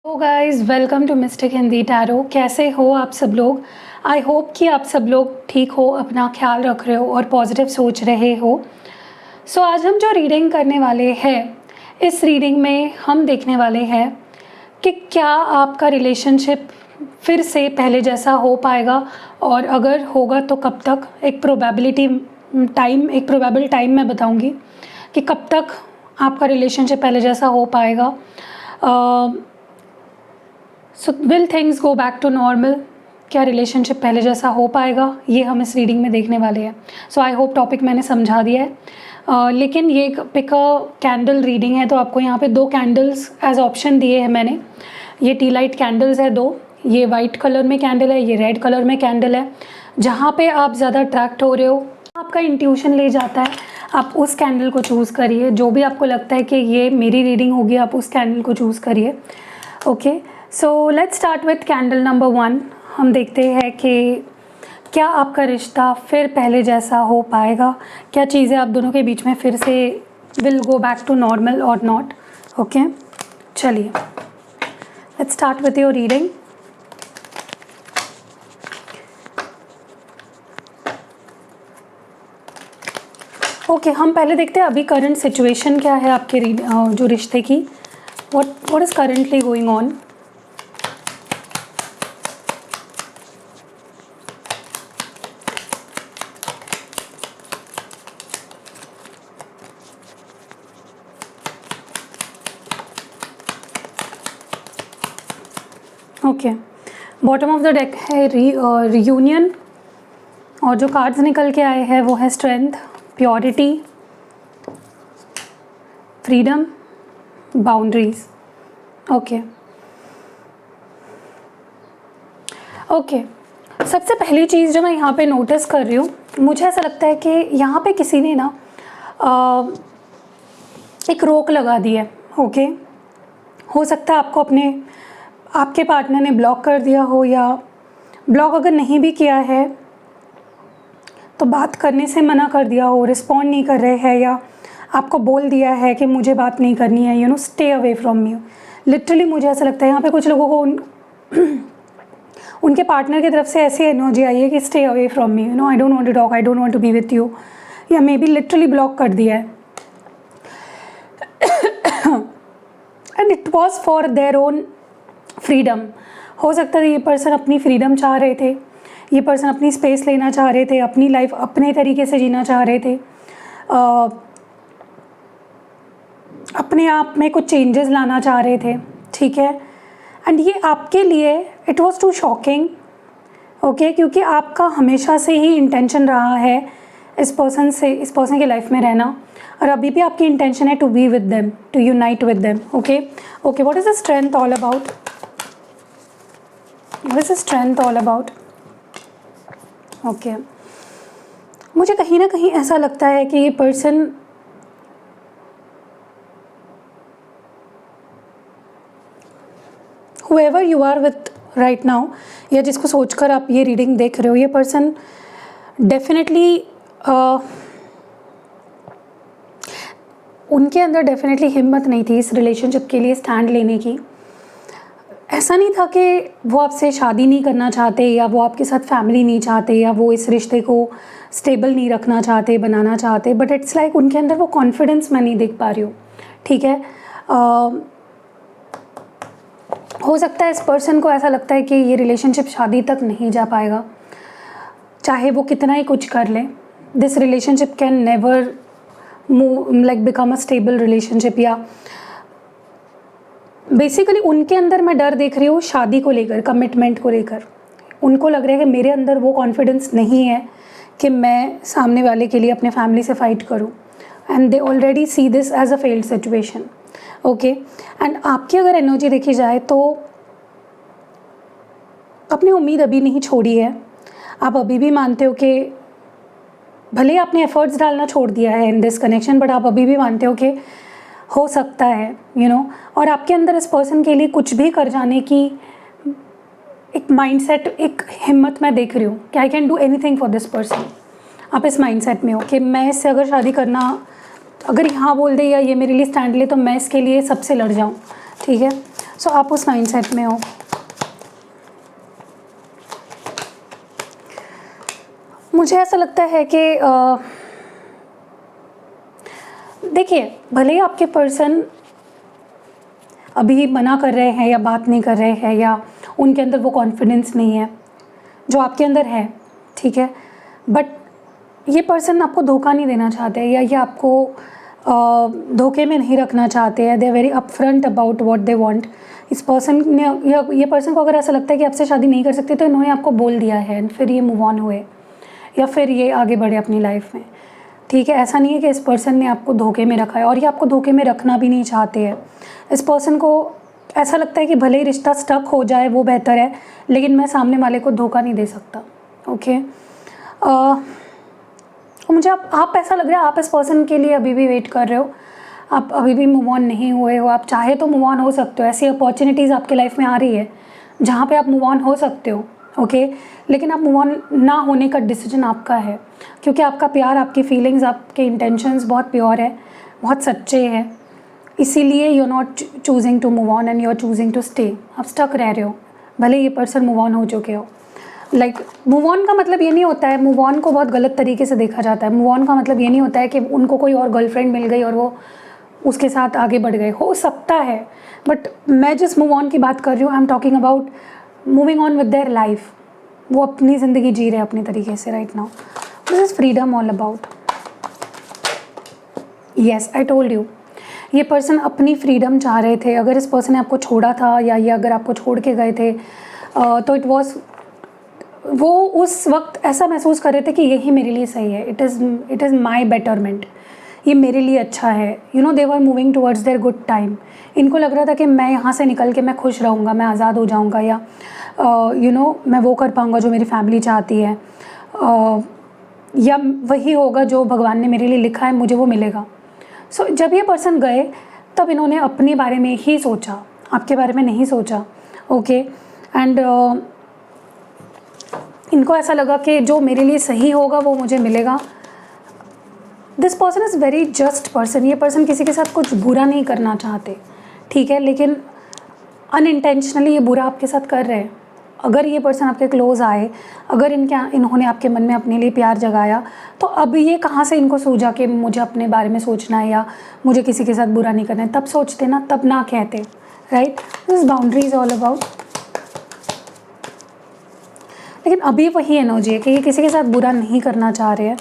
तो guys welcome to mystic Hindi tarot. कैसे हो आप सब लोग? आई होप कि आप सब लोग ठीक हो, अपना ख्याल रख रहे हो और पॉजिटिव सोच रहे हो। सो आज हम जो रीडिंग करने वाले हैं, इस रीडिंग में हम देखने वाले हैं कि क्या आपका रिलेशनशिप फिर से पहले जैसा हो पाएगा, और अगर होगा तो कब तक। एक प्रोबेबल टाइम मैं बताऊंगी कि कब तक आपका रिलेशनशिप पहले जैसा हो पाएगा। So will things go back to normal? क्या रिलेशनशिप पहले जैसा हो पाएगा, ये हम इस रीडिंग में देखने वाले हैं। सो आई होप टॉपिक मैंने समझा दिया है। लेकिन ये एक पिक अ कैंडल रीडिंग है, तो आपको यहाँ पे 2 कैंडल्स एज ऑप्शन दिए हैं मैंने। ये टी लाइट कैंडल्स है 2, ये वाइट कलर में कैंडल है, ये रेड कलर में कैंडल है। जहाँ पे आप ज़्यादा अट्रैक्ट हो रहे हो, आपका इंट्यूशन ले जाता है, आप उस कैंडल को चूज़ करिए। जो भी आपको लगता है कि ये मेरी रीडिंग होगी, आप उस कैंडल को चूज़ करिए। Okay, so let's start with candle number 1। हम देखते हैं कि क्या आपका रिश्ता फिर पहले जैसा हो पाएगा, क्या चीज़ें आप दोनों के बीच में फिर से will go back to normal or not. Okay, चलिए let's start with your reading. Okay, हम पहले देखते हैं अभी करंट सिचुएशन क्या है आपके जो रिश्ते की। What is currently going on. Okay, bottom of the deck है रियूनियन, और जो कार्ड्स निकल के आए हैं वो है strength, purity, freedom, boundaries. Okay okay, सबसे पहली चीज़ जो मैं यहाँ पे नोटिस कर रही हूँ, मुझे ऐसा लगता है कि यहाँ पे किसी ने ना एक रोक लगा दी है। ओके, हो सकता है आपके पार्टनर ने ब्लॉक कर दिया हो, या ब्लॉक अगर नहीं भी किया है तो बात करने से मना कर दिया हो, रिस्पॉन्ड नहीं कर रहे हैं, या आपको बोल दिया है कि मुझे बात नहीं करनी है, stay away from me. Literally मुझे ऐसा लगता है यहाँ पे कुछ लोगों को उनके पार्टनर की तरफ से ऐसी एनर्जी आई है कि stay away from me, I don't want to talk, I don't want to be with you, या मे बी लिटरली ब्लॉक कर दिया है। And it was for their own freedom. हो सकता है ये पर्सन अपनी फ्रीडम चाह रहे थे, ये पर्सन अपनी स्पेस लेना चाह रहे थे, अपनी लाइफ अपने तरीके से जीना चाह रहे थे, अपने आप में कुछ चेंजेस लाना चाह रहे थे। ठीक है, एंड ये आपके लिए it was too shocking. Okay, क्योंकि आपका हमेशा से ही इंटेंशन रहा है इस पर्सन की लाइफ में रहना, और अभी भी आपकी इंटेंशन है to be with them, to unite with them. Okay okay, what is the strength all about? What is the strength all about? Okay, मुझे कहीं ना कहीं ऐसा लगता है कि ये person whoever you are with right now, या जिसको सोचकर आप ये रीडिंग देख रहे हो, ये पर्सन डेफिनेटली उनके अंदर डेफिनेटली हिम्मत नहीं थी इस रिलेशनशिप के लिए स्टैंड लेने की। ऐसा नहीं था कि वो आपसे शादी नहीं करना चाहते, या वो आपके साथ फैमिली नहीं चाहते, या वो इस रिश्ते को स्टेबल नहीं रखना चाहते, बनाना चाहते, बट इट्स लाइक उनके अंदर वो कॉन्फिडेंस मैं नहीं देख पा रही हूँ। ठीक है, हो सकता है इस पर्सन को ऐसा लगता है कि ये रिलेशनशिप शादी तक नहीं जा पाएगा, चाहे वो कितना ही कुछ कर ले। This relationship can never become a stable relationship, या बेसिकली उनके अंदर मैं डर देख रही हूँ शादी को लेकर, कमिटमेंट को लेकर। उनको लग रहा है कि मेरे अंदर वो कॉन्फिडेंस नहीं है कि मैं सामने वाले के लिए अपने फैमिली से फाइट करूँ, and they already see this as a failed situation. Okay, and आपकी अगर एनर्जी देखी जाए तो अपनी उम्मीद अभी नहीं छोड़ी है। आप अभी भी मानते हो कि भले आपने एफर्ट्स डालना छोड़ दिया है इन दिस कनेक्शन, बट आप अभी भी मानते हो कि हो सकता है, और आपके अंदर इस पर्सन के लिए कुछ भी कर जाने की एक माइंडसेट, एक हिम्मत मैं देख रही हूँ कि I can do anything for this person. आप इस माइंडसेट में हो कि मैं इससे अगर शादी करना, अगर यहाँ बोल दे या ये मेरे लिए स्टैंड ले, तो मैं इसके लिए सबसे लड़ जाऊँ। ठीक है, सो आप उस माइंडसेट में हो। मुझे ऐसा लगता है कि देखिए, भले ही आपके पर्सन अभी मना कर रहे हैं या बात नहीं कर रहे हैं या उनके अंदर वो कॉन्फिडेंस नहीं है जो आपके अंदर है, ठीक है, बट ये पर्सन आपको धोखा नहीं देना चाहते या ये आपको धोखे में नहीं रखना चाहते हैं। They are very upfront about what they want. इस पर्सन ने ये पर्सन को अगर ऐसा लगता है कि आपसे शादी नहीं कर सकते तो इन्होंने आपको बोल दिया है, फिर ये मूव ऑन हुए या फिर ये आगे बढ़े अपनी लाइफ में, ठीक है। ऐसा नहीं है कि इस पर्सन ने आपको धोखे में रखा है और ये आपको धोखे में रखना भी नहीं चाहते हैं। इस पर्सन को ऐसा लगता है कि भले ही रिश्ता स्टक हो जाए वो बेहतर है, लेकिन मैं सामने वाले को धोखा नहीं दे सकता, ओके। मुझे आप ऐसा लग रहा है आप इस पर्सन के लिए अभी भी वेट कर रहे हो, आप अभी भी मूव ऑन नहीं हुए हो। आप चाहे तो मूव ऑन हो सकते हो, ऐसी अपॉर्चुनिटीज़ आपके लाइफ में आ रही है जहाँ पे आप मूव ऑन हो सकते हो, ओके। लेकिन आप मूव ऑन ना होने का डिसीजन आपका है, क्योंकि आपका प्यार, आपकी फीलिंग्स, आपके इंटेंशंस बहुत प्योर है, बहुत सच्चे हैं। इसीलिए you are not choosing to move on and you are choosing to stay. आप स्टक रह रहे हो भले ये पर्सन मूव ऑन हो चुके हो। लाइक मूव ऑन का मतलब ये नहीं होता है, मूव ऑन को बहुत गलत तरीके से देखा जाता है। मूव ऑन का मतलब ये नहीं होता है कि उनको कोई और गर्लफ्रेंड मिल गई और वो उसके साथ आगे बढ़ गए, हो सकता है, बट मैं जिस मूव ऑन की बात कर रही हूँ, I am talking about moving on with their life. वो अपनी ज़िंदगी जी रहे हैं अपनी तरीके से right now. This is freedom all about. Yes, I told you, ये पर्सन अपनी फ्रीडम चाह रहे थे। अगर इस पर्सन ने आपको छोड़ा था या ये अगर आपको छोड़ के गए थे तो वो उस वक्त ऐसा महसूस कर रहे थे कि यही मेरे लिए सही है, इट इज़ माई बेटरमेंट, ये मेरे लिए अच्छा है। You know, they were moving towards their good time. इनको लग रहा था कि मैं यहाँ से निकल के मैं खुश रहूँगा, मैं आज़ाद हो जाऊँगा, या यू नो मैं वो कर पाऊँगा जो मेरी फैमिली चाहती है, या वही होगा जो भगवान ने मेरे लिए लिखा है, मुझे वो मिलेगा। सो जब ये पर्सन गए तब इन्होंने अपने बारे में ही सोचा, आपके बारे में नहीं सोचा, ओके। एंड इनको ऐसा लगा कि जो मेरे लिए सही होगा वो मुझे मिलेगा। This person is very just person. ये पर्सन किसी के साथ कुछ बुरा नहीं करना चाहते, ठीक है, लेकिन अनइंटेंशनली ये बुरा आपके साथ कर रहे हैं। अगर ये पर्सन आपके क्लोज आए, अगर इन्होंने आपके मन में अपने लिए प्यार जगाया, तो अब ये कहाँ से इनको सूझा कि मुझे अपने बारे में सोचना है या मुझे किसी के साथ बुरा नहीं करना है। तब सोचते ना, तब ना कहते, right. This boundary is all about. लेकिन अभी वही एनर्जी है कि ये किसी के साथ बुरा नहीं करना चाह रहे हैं।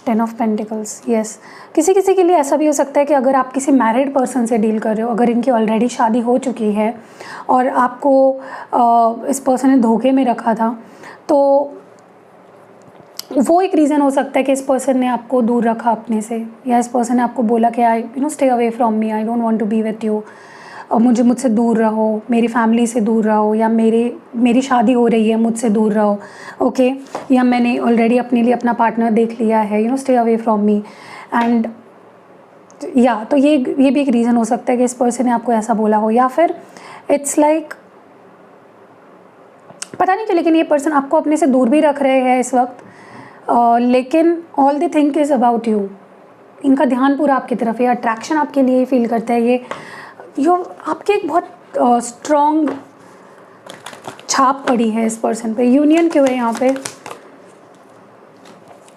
10 ऑफ पेंटिकल्स, यस। किसी किसी के लिए ऐसा भी हो सकता है कि अगर आप किसी मैरिड पर्सन से डील कर रहे हो, अगर इनकी ऑलरेडी शादी हो चुकी है और आपको इस पर्सन ने धोखे में रखा था, तो वो एक रीज़न हो सकता है कि इस पर्सन ने आपको दूर रखा अपने से, या इस पर्सन ने आपको बोला कि I stay away from me, I don't want to be with you, मुझसे दूर रहो, मेरी फैमिली से दूर रहो, या मेरी शादी हो रही है, मुझसे दूर रहो, ओके। या मैंने ऑलरेडी अपने लिए अपना पार्टनर देख लिया है, stay away from me. And या तो ये भी एक रीज़न हो सकता है कि इस पर्सन ने आपको ऐसा बोला हो, या फिर इट्स लाइक पता नहीं क्यों, लेकिन ये पर्सन आपको अपने से दूर भी रख रहे हैं इस वक्त, लेकिन all the think is about you. इनका ध्यान पूरा आपकी तरफ है, अट्रैक्शन आपके लिए फील करता है। ये आपके एक बहुत स्ट्रॉन्ग छाप पड़ी है इस पर्सन पे। यूनियन क्यों है यहाँ पे?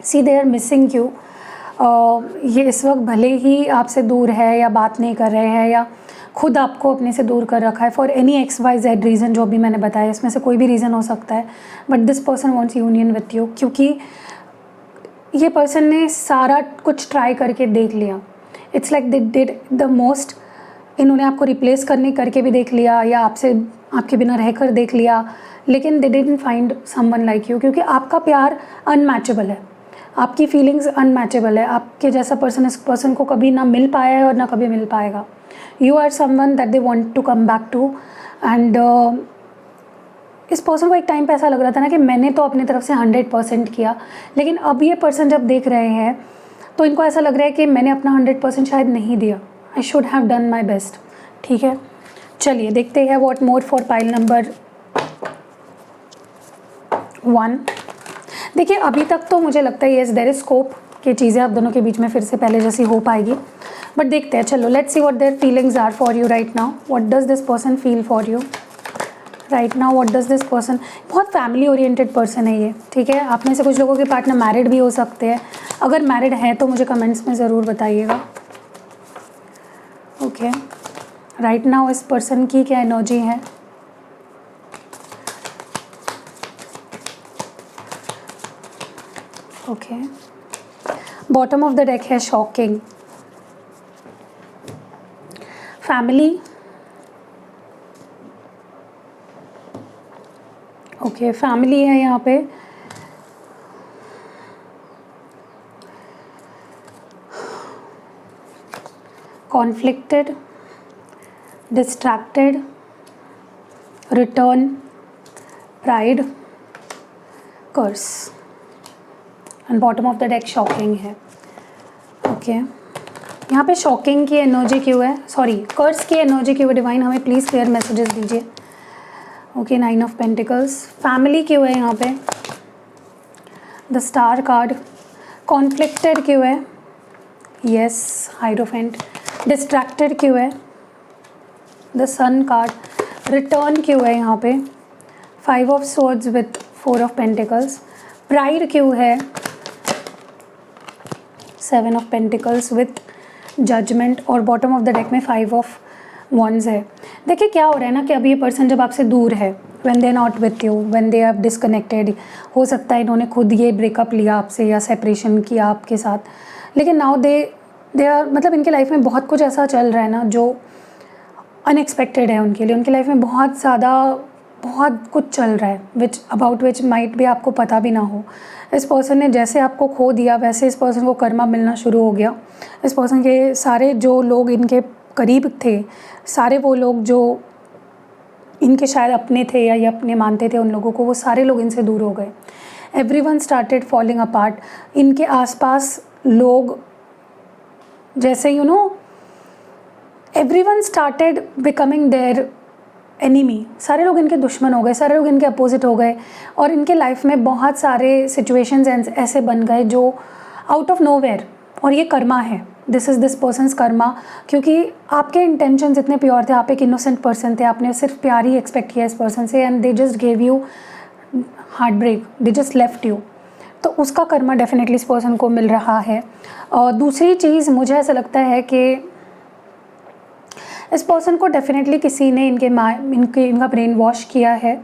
सी दे आर मिसिंग यू। ये इस वक्त भले ही आपसे दूर है या बात नहीं कर रहे हैं या खुद आपको अपने से दूर कर रखा है फॉर एनी XYZ रीज़न जो भी मैंने बताया, इसमें से कोई भी रीज़न हो सकता है, but this person wants union with you, क्योंकि ये पर्सन ने सारा कुछ ट्राई करके देख लिया। It's like they did the most. इन्होंने आपको रिप्लेस करके भी देख लिया, या आपके बिना रहकर देख लिया, लेकिन they didn't find someone like you, क्योंकि आपका प्यार अनमैचेबल है, आपकी फीलिंग्स अनमैचेबल है। आपके जैसा पर्सन इस पर्सन को कभी ना मिल पाया है और ना कभी मिल पाएगा। You are someone that they want to come back to. And इस पर्सन को एक टाइम पे ऐसा लग रहा था ना कि मैंने तो अपनी तरफ से 100% किया, लेकिन अब ये पर्सन जब देख रहे हैं तो इनको ऐसा लग रहा है कि मैंने अपना 100% शायद नहीं दिया। I should have done my best. ठीक है, चलिए देखते हैं what more for pile number 1। देखिए अभी तक तो मुझे लगता है येस देयर इज स्कोप कि चीज़ें आप दोनों के बीच में फिर से पहले जैसी हो पाएगी, बट देखते हैं, चलो let's see what their feelings are for you right now. What does this person feel for you right now? What does this person, बहुत फैमिली ओरिएंटेड पर्सन है ये, ठीक है. आप में से कुछ लोगों के पार्टनर मैरिड भी हो सकते हैं. अगर मैरिड हैं तो मुझे कमेंट्स में ज़रूर बताइएगा. ओके, राइट नाउ इस पर्सन की क्या एनर्जी है? Okay, bottom of the deck है शॉकिंग. फैमिली, ओके फैमिली है यहाँ पे. Conflicted, distracted, return, pride, curse and bottom of the deck shocking है. ओके, यहाँ पे शॉकिंग की एनर्जी क्यों है, सॉरी कर्स की एनर्जी क्यों है? डिवाइन हमें प्लीज़ क्लियर मैसेजेस दीजिए. Okay, 9 of pentacles. फैमिली क्यों है यहाँ पे? The star card. कॉन्फ्लिक्टेड क्यों है? यस, हाइरोफेंट. डिस्ट्रैक्टेड क्यों है? The sun card. रिटर्न क्यों है यहाँ पे? 5 of swords with 4 of pentacles. Pride क्यों है? 7 ऑफ पेंटिकल्स विथ जजमेंट. और बॉटम ऑफ द डेक में 5 ऑफ वंस है. देखिए क्या हो रहा है ना कि अभी ये पर्सन जब आपसे दूर है, when they are not with you, when they are disconnected, हो सकता है इन्होंने खुद ये ब्रेकअप लिया आपसे या सेपरेशन किया आपके साथ, लेकिन नाउ दे आर, मतलब इनके लाइफ में बहुत कुछ ऐसा चल रहा है ना जो अनएक्सपेक्टेड है उनके लिए. उनकी लाइफ में बहुत कुछ चल रहा है विच माइट भी आपको पता भी ना हो. इस पर्सन ने जैसे आपको खो दिया वैसे इस पर्सन को कर्मा मिलना शुरू हो गया. इस पर्सन के सारे जो लोग इनके करीब थे, सारे वो लोग जो इनके शायद अपने थे या ये अपने मानते थे उन लोगों को, वो सारे लोग इनसे दूर हो गए. Everyone started falling apart. इनके आसपास लोग जैसे everyone started becoming their enemy. सारे लोग इनके दुश्मन हो गए, सारे लोग इनके अपोजिट हो गए और इनके लाइफ में बहुत सारे सिचुएशंस ऐसे बन गए जो आउट ऑफ नोवेयर. और ये कर्मा है, this is this persons Karma, क्योंकि आपके इंटेंशंस इतने प्योर थे, आप एक इनोसेंट पर्सन थे, आपने सिर्फ प्यार ही एक्सपेक्ट किया इस पर्सन से and they just gave you heartbreak, they just left you. तो उसका कर्मा डेफिनेटली इस पर्सन को मिल रहा है. और दूसरी चीज़ मुझे ऐसा लगता है कि इस पर्सन को डेफिनेटली किसी ने इनका ब्रेन वॉश किया है,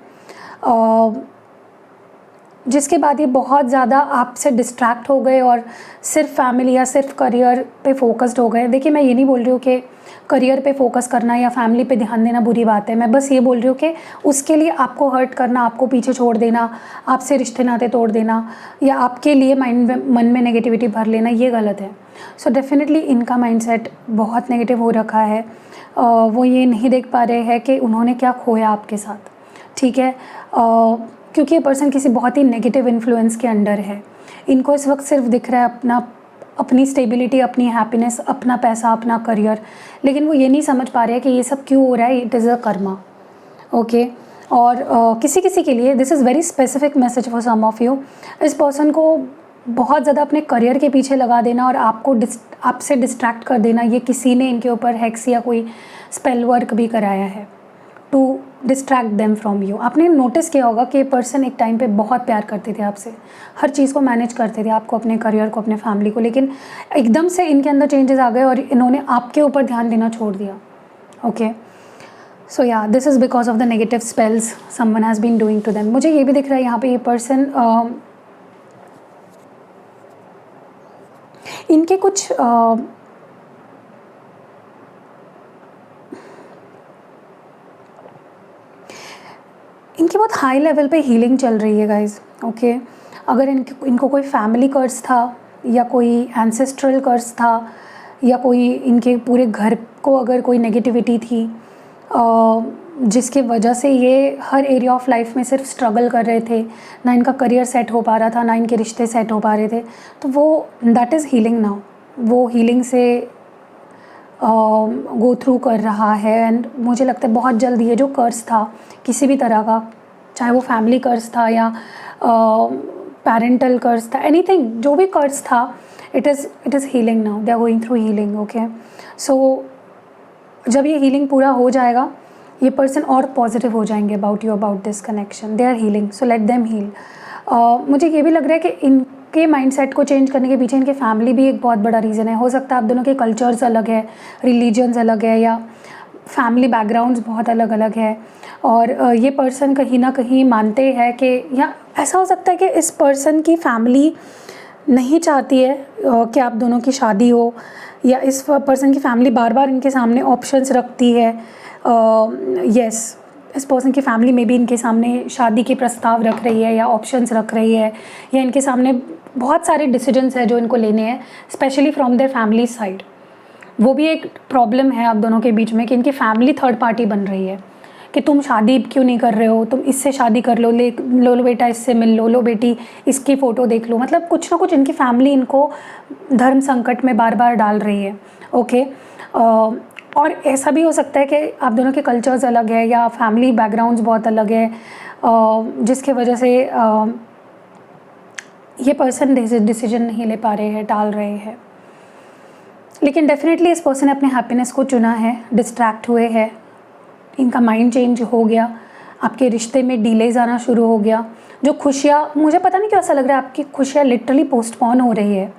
जिसके बाद ये बहुत ज़्यादा आपसे डिस्ट्रैक्ट हो गए और सिर्फ फैमिली या सिर्फ करियर पे फोकस्ड हो गए. देखिए मैं ये नहीं बोल रही हूँ कि करियर पे फोकस करना या फैमिली पे ध्यान देना बुरी बात है. मैं बस ये बोल रही हूँ कि उसके लिए आपको हर्ट करना, आपको पीछे छोड़ देना, आपसे रिश्ते नाते तोड़ देना या आपके लिए मन में नेगेटिविटी भर लेना, ये गलत है. सो डेफिनेटली इनका माइंडसेट बहुत नेगेटिव हो रखा है. वो ये नहीं देख पा रहे हैं कि उन्होंने क्या खोया आपके साथ, ठीक है, क्योंकि ये पर्सन किसी बहुत ही नेगेटिव इन्फ्लुएंस के अंडर है. इनको इस वक्त सिर्फ दिख रहा है अपनी स्टेबिलिटी, अपनी हैप्पीनेस, अपना पैसा, अपना करियर, लेकिन वो ये नहीं समझ पा रहे हैं कि ये सब क्यों हो रहा है. It is a karma. Okay, और किसी के लिए this is very specific message for some of you. इस पर्सन को बहुत ज़्यादा अपने करियर के पीछे लगा देना और आपसे डिस्ट्रैक्ट कर देना, ये किसी ने इनके ऊपर हेक्स या कोई स्पेल वर्क भी कराया है to distract them from you. आपने नोटिस किया होगा कि ये पर्सन एक टाइम पे बहुत प्यार करते थे आपसे, हर चीज़ को मैनेज करते थे, आपको, अपने करियर को, अपने फैमिली को, लेकिन एकदम से इनके अंदर चेंजेस आ गए और इन्होंने आपके ऊपर ध्यान देना छोड़ दिया. ओके, सो या this is because of the negative spells someone has been doing to them. मुझे ये भी दिख रहा है यहाँ पे ये पर्सन इनके कुछ इनकी बहुत हाई लेवल पे हीलिंग चल रही है गाइज. ओके, अगर इनको कोई फैमिली कर्स था या कोई एंसेस्ट्रल कर्स था या कोई इनके पूरे घर को अगर कोई नेगेटिविटी थी जिसके वजह से ये हर एरिया ऑफ लाइफ में सिर्फ स्ट्रगल कर रहे थे, ना इनका करियर सेट हो पा रहा था, ना इनके रिश्ते सेट हो पा रहे थे, तो वो दैट इज़ हीलिंग नाउ. वो हीलिंग से गो थ्रू कर रहा है एंड मुझे लगता है बहुत जल्द ये जो कर्स था किसी भी तरह का, चाहे वो फैमिली कर्स था या पेरेंटल कर्स था, एनीथिंग, जो भी कर्स था, it is healing now, they are going through healing. Okay, so जब ये हीलिंग पूरा हो जाएगा, ये पर्सन और पॉजिटिव हो जाएंगे about you, about this connection. They are healing, so let them heal. मुझे ये भी लग रहा है कि इनके माइंडसेट को चेंज करने के पीछे इनके फैमिली भी एक बहुत बड़ा रीज़न है. हो सकता है आप दोनों के कल्चर्स अलग है, रिलीजन्स अलग है, या फैमिली बैकग्राउंड्स बहुत अलग अलग है. और ये पर्सन कहीं ना कहीं मानते हैं कि, या ऐसा हो सकता है कि इस पर्सन की फैमिली नहीं चाहती है कि आप दोनों की शादी हो, या इस पर्सन की फैमिली बार बार इनके सामने ऑप्शंस रखती है. यस, इस पर्सन की फैमिली में भी इनके सामने शादी के प्रस्ताव रख रही है, या ऑप्शंस रख रही है, या इनके सामने बहुत सारे डिसीजंस हैं जो इनको लेने हैं, specially from their family side. वो भी एक प्रॉब्लम है आप दोनों के बीच में कि इनकी फैमिली थर्ड पार्टी बन रही है कि तुम शादी क्यों नहीं कर रहे हो, तुम इससे शादी कर लो, लो बेटा इससे मिल लो, लो बेटी इसकी फ़ोटो देख लो. मतलब कुछ ना कुछ इनकी फैमिली इनको धर्म संकट में बार बार डाल रही है. ओके, और ऐसा भी हो सकता है कि आप दोनों के कल्चर्स अलग है, या फैमिली बैकग्राउंड्स बहुत अलग है, जिसके वजह से ये पर्सन डिसीजन नहीं ले पा रहे हैं, टाल रहे हैं. लेकिन डेफिनेटली इस पर्सन ने अपने हैप्पीनेस को चुना है, डिस्ट्रैक्ट हुए हैं, इनका माइंड चेंज हो गया, आपके रिश्ते में डिलेज आना शुरू हो गया. जो खुशियाँ, मुझे पता नहीं क्यों ऐसा लग रहा है आपकी खुशियाँ लिटरली पोस्टपोन हो रही है.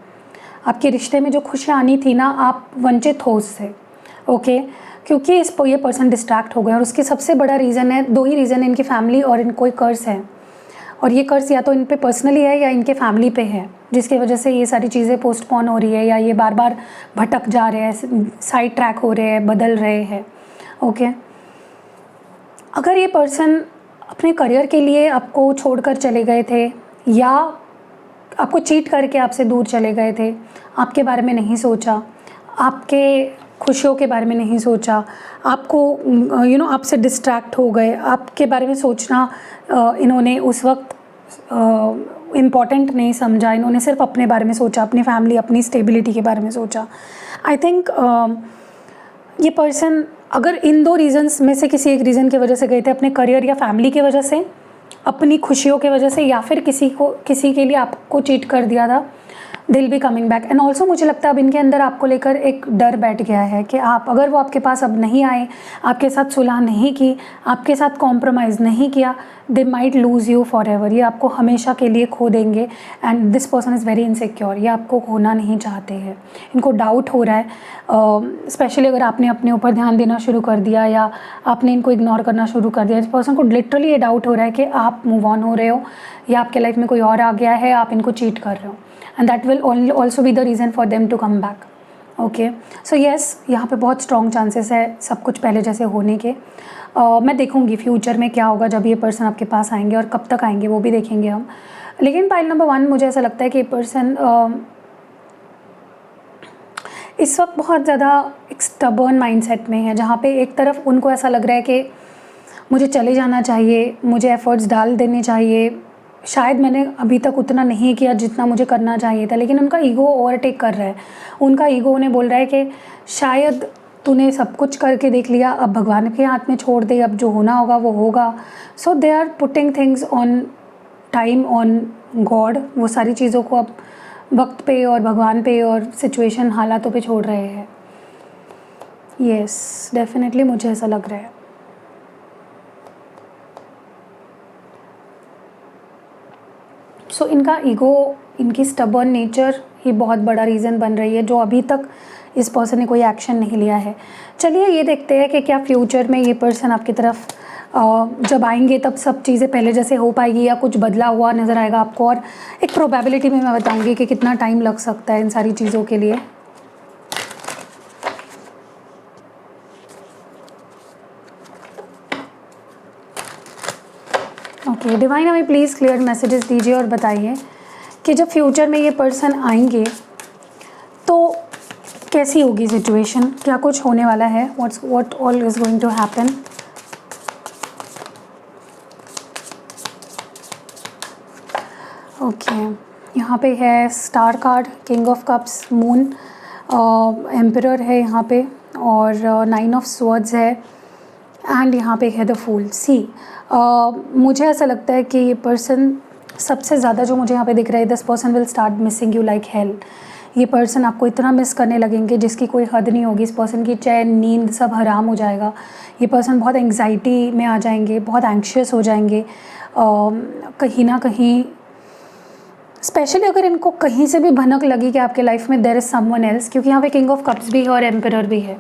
आपके रिश्ते में जो खुशियाँ आनी थी ना, आप वंचित हो उससे. ओके, क्योंकि ये पर्सन डिस्ट्रैक्ट हो गया. और उसके सबसे बड़ा रीज़न है, दो ही रीज़न है, इनकी फैमिली और इन कोई कर्ज है. और ये कर्ज या तो इन पे पर्सनली है या इनके फैमिली पे है, जिसकी वजह से ये सारी चीज़ें पोस्टपोन हो रही है, या ये बार बार भटक जा रहे हैं, साइड ट्रैक हो रहे हैं, बदल रहे हैं. ओके, अगर ये पर्सन अपने करियर के लिए आपको छोड़कर चले गए थे, या आपको चीट करके आपसे दूर चले गए थे, आपके बारे में नहीं सोचा, आपके खुशियों के बारे में नहीं सोचा, आपको आपसे डिस्ट्रैक्ट हो गए, आपके बारे में सोचना इन्होंने उस वक्त इम्पॉर्टेंट नहीं समझा, इन्होंने सिर्फ अपने बारे में सोचा, अपनी फैमिली, अपनी स्टेबिलिटी के बारे में सोचा. आई थिंक ये पर्सन अगर इन दो रीज़न्स में से किसी एक रीज़न की वजह से गए थे, अपने करियर या फैमिली की वजह से, अपनी खुशियों की वजह से, या फिर किसी के लिए आपको चीट कर दिया था, दे will be coming back. And also मुझे लगता है अब इनके अंदर आपको लेकर एक डर बैठ गया है कि अगर वो आपके पास अब नहीं आए, आपके साथ सुलह नहीं की, आपके साथ कॉम्प्रोमाइज़ नहीं किया, they might loose you for ever. ये आपको हमेशा के लिए खो देंगे. And this person is very insecure. ये आपको खोना नहीं चाहते हैं. इनको डाउट हो रहा है, स्पेशली अगर आपने अपने ऊपर ध्यान देना शुरू कर दिया, या आपने इनको इग्नोर करना शुरू कर दिया. इस पर्सन को लिटरली ये डाउट हो रहा है कि आप मूव ऑन हो रहे हो, या आपके लाइफ में कोई और आ गया है, आप इनको चीट कर रहे हो. And that will also be the reason for them to come back. Okay, so yes, यहाँ पे बहुत स्ट्रॉन्ग चांसेस है सब कुछ पहले जैसे होने के. मैं देखूँगी फ्यूचर में क्या होगा जब ये पर्सन आपके पास आएंगे, और कब तक आएंगे वो भी देखेंगे हम. लेकिन पाइल नंबर 1, मुझे ऐसा लगता है कि ये पर्सन इस वक्त बहुत ज़्यादा एक स्टबर्न माइंडसेट में है, जहाँ पे एक तरफ उनको ऐसा लग रहा है कि मुझे चले जाना चाहिए, मुझे एफर्ट्स डाल देने चाहिए, शायद मैंने अभी तक उतना नहीं किया जितना मुझे करना चाहिए था. लेकिन उनका ईगो ओवरटेक कर रहा है. उनका ईगो उन्हें बोल रहा है कि शायद तूने सब कुछ करके देख लिया, अब भगवान के हाथ में छोड़ दे, अब जो होना होगा वो होगा. So they are putting things on time, on God. वो सारी चीज़ों को अब वक्त पे और भगवान पे और सिचुएशन, हालातों पे छोड़ रहे हैं. येस, डेफिनेटली मुझे ऐसा लग रहा है. सो इनका ईगो, इनकी स्टबर्न नेचर ही बहुत बड़ा रीज़न बन रही है, जो अभी तक इस पर्सन ने कोई एक्शन नहीं लिया है. चलिए ये देखते हैं कि क्या फ्यूचर में ये पर्सन आपकी तरफ जब आएंगे तब सब चीज़ें पहले जैसे हो पाएगी, या कुछ बदला हुआ नज़र आएगा आपको. और एक प्रोबेबिलिटी में मैं बताऊंगी कि कितना टाइम लग सकता है इन सारी चीज़ों के लिए. ओके, डिवाइन हमें प्लीज़ क्लियर मैसेजेस दीजिए और बताइए कि जब फ्यूचर में ये पर्सन आएंगे तो कैसी होगी सिचुएशन, क्या कुछ होने वाला है, what all is going to happen. Okay, यहाँ पे है star card, king of cups, moon, emperor है यहाँ पे, और 9 ऑफ स्वॉर्ड्स है, एंड यहाँ पे है द फूल. सी, मुझे ऐसा लगता है कि ये पर्सन सबसे ज़्यादा जो मुझे यहाँ पे दिख रहा है, this person will start missing you like hell. ये पर्सन आपको इतना मिस करने लगेंगे जिसकी कोई हद नहीं होगी। इस पर्सन की चैन, नींद सब हराम हो जाएगा। ये पर्सन बहुत एंग्जाइटी में आ जाएंगे, बहुत एंक्शियस हो जाएंगे कहीं ना कहीं। स्पेशली अगर इनको कहीं से भी भनक लगी कि आपके लाइफ में देयर इज़ समवन एल्स, क्योंकि यहाँ पे किंग ऑफ कप्स भी है और एम्परर भी है।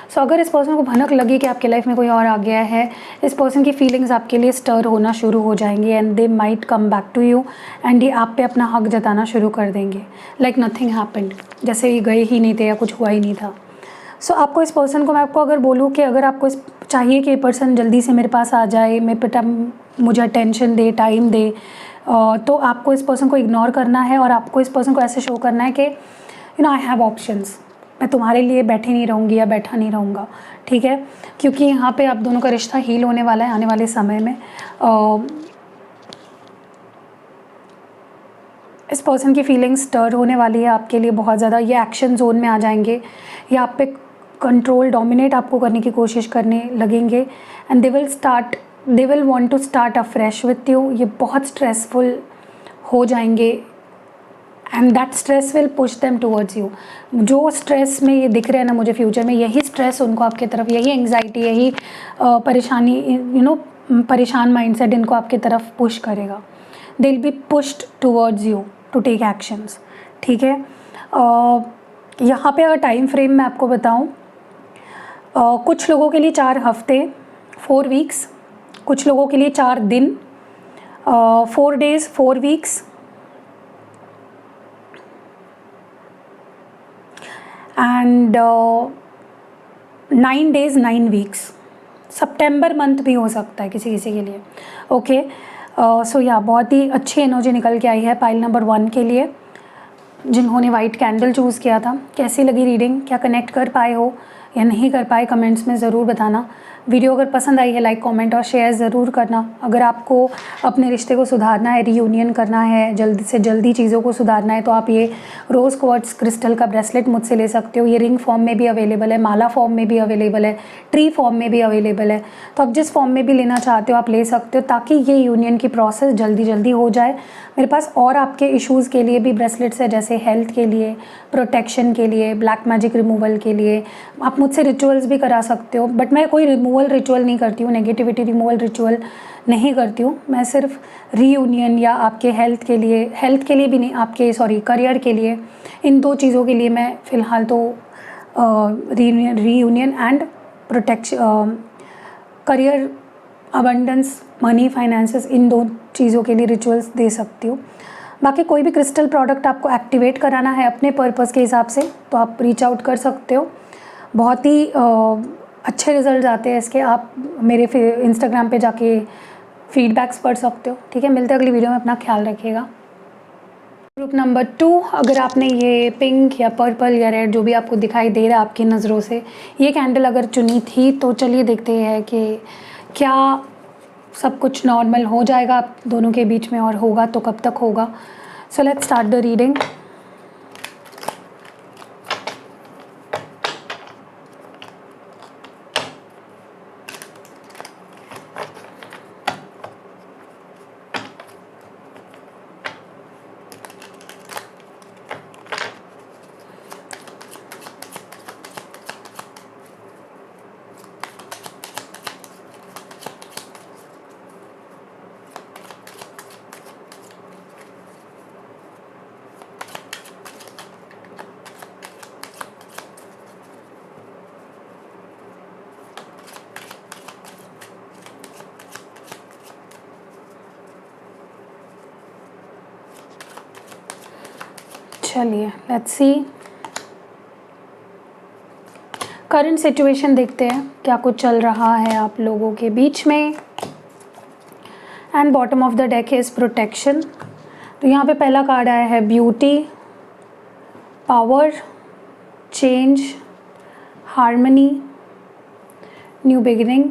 सो अगर इस पर्सन को भनक लगी कि आपके लाइफ में कोई और आ गया है, इस पर्सन की फीलिंग्स आपके लिए स्टर होना शुरू हो जाएंगी and they might come back to you and ये आप पे अपना हक जताना शुरू कर देंगे, लाइक नथिंग हैपेंड, जैसे ये गए ही नहीं थे या कुछ हुआ ही नहीं था। सो आपको इस पर्सन को, मैं आपको अगर बोलूँ कि अगर आपको चाहिए कि ये पर्सन जल्दी से मेरे पास आ जाए, मुझे अटेंशन दे, टाइम दे, तो आपको इस पर्सन को इग्नोर करना है और आपको इस पर्सन को ऐसे शो करना है कि you know I have options, मैं तुम्हारे लिए बैठी नहीं रहूँगी या बैठा नहीं रहूँगा, ठीक है। क्योंकि यहाँ पे आप दोनों का रिश्ता हील होने वाला है आने वाले समय में। इस पर्सन की फीलिंग्स स्टर होने वाली है आपके लिए बहुत ज़्यादा। ये एक्शन जोन में आ जाएंगे या आप पे कंट्रोल, डोमिनेट आपको करने की कोशिश करने लगेंगे and they will want to start afresh with you. ये बहुत स्ट्रेसफुल हो जाएंगे and that stress will push them towards you. जो स्ट्रेस में ये दिख रहे हैं ना मुझे फ्यूचर में, यही स्ट्रेस उनको आपकी तरफ, यही एंग्जाइटी, यही परेशानी, परेशान माइंडसेट इनको आपकी तरफ पुश करेगा। They will be pushed towards you to take actions, ठीक है। यहाँ पे अगर टाइम फ्रेम मैं आपको बताऊँ, कुछ लोगों के लिए 4 हफ्ते, 4 वीक्स, कुछ लोगों के लिए 4 दिन, 4 days, 4 weeks and 9 days, 9 weeks. September month भी हो सकता है किसी किसी के लिए, ओके। सो या बहुत ही अच्छी एनर्जी निकल के आई है पाइल नंबर 1 के लिए, जिन्होंने वाइट कैंडल चूज़ किया था। कैसी लगी रीडिंग, क्या कनेक्ट कर पाए हो या नहीं कर पाए, कमेंट्स में ज़रूर बताना। वीडियो अगर पसंद आई है लाइक, कमेंट और शेयर ज़रूर करना। अगर आपको अपने रिश्ते को सुधारना है, रीयूनियन करना है, जल्दी से जल्दी चीज़ों को सुधारना है, तो आप ये रोज़ क्वार्ट्ज क्रिस्टल का ब्रेसलेट मुझसे ले सकते हो। ये रिंग फॉर्म में भी अवेलेबल है, माला फॉर्म में भी अवेलेबल है, ट्री फॉर्म में भी अवेलेबल है। तो आप जिस फॉर्म में भी लेना चाहते हो आप ले सकते हो, ताकि ये यूनियन की प्रोसेस जल्दी जल्दी हो जाए। मेरे पास और आपके इश्यूज़ के लिए भी ब्रेसलेट्स है, जैसे हेल्थ के लिए, प्रोटेक्शन के लिए, ब्लैक मैजिक रिमूवल के लिए। आप मुझसे रिचुअल्स भी करा सकते हो, बट मैं कोई रिमूवल रिचुअल नहीं करती हूँ, नेगेटिविटी रिमूवल रिचुअल नहीं करती हूँ। मैं सिर्फ रीयूनियन या आपके हेल्थ के लिए भी नहीं, आपके करियर के लिए, इन 2 चीज़ों के लिए मैं फ़िलहाल तो reunion and protection, career, abundance, money, finances, इन 2 चीज़ों के लिए रिचुअल्स दे सकती हूँ। बाकी कोई भी क्रिस्टल प्रोडक्ट आपको एक्टिवेट कराना है अपने पर्पज़ के हिसाब से तो आप रीच आउट कर सकते हो। बहुत ही अच्छे रिजल्ट आते हैं इसके। आप मेरे इंस्टाग्राम पे जाके फीडबैक्स पढ़ सकते हो, ठीक है। मिलते हैं अगली वीडियो में, अपना ख्याल रखिएगा। ग्रुप नंबर 2, अगर आपने ये पिंक या पर्पल या रेड जो भी आपको दिखाई दे रहा है आपकी नज़रों से, ये कैंडल अगर चुनी थी, तो चलिए देखते हैं कि क्या सब कुछ नॉर्मल हो जाएगा आप दोनों के बीच में, और होगा तो कब तक होगा। So let's start the reading. चलिए लेट्स सी, करंट सिचुएशन देखते हैं क्या कुछ चल रहा है आप लोगों के बीच में। And bottom of the deck is protection. तो यहाँ पे पहला कार्ड आया है beauty, power, change, harmony, new beginning.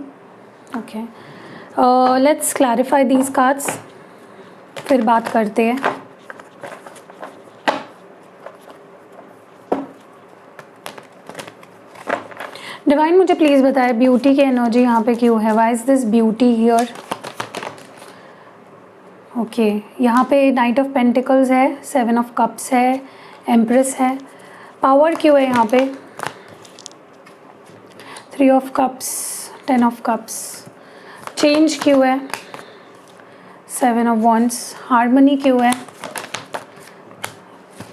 Okay, let's clarify these cards, फिर बात करते हैं। डिवाइन मुझे प्लीज़ बताएं ब्यूटी की एनर्जी यहाँ पे क्यों है, why is this beauty here. Okay, यहाँ पे नाइट ऑफ पेंटिकल्स है, 7 ऑफ कप्स है, एम्प्रेस है, पावर क्यों है यहाँ पे? 3 of cups, 10 of cups. Change क्यों है? 7 ऑफ वॉन्ड्स। हार्मनी क्यों है?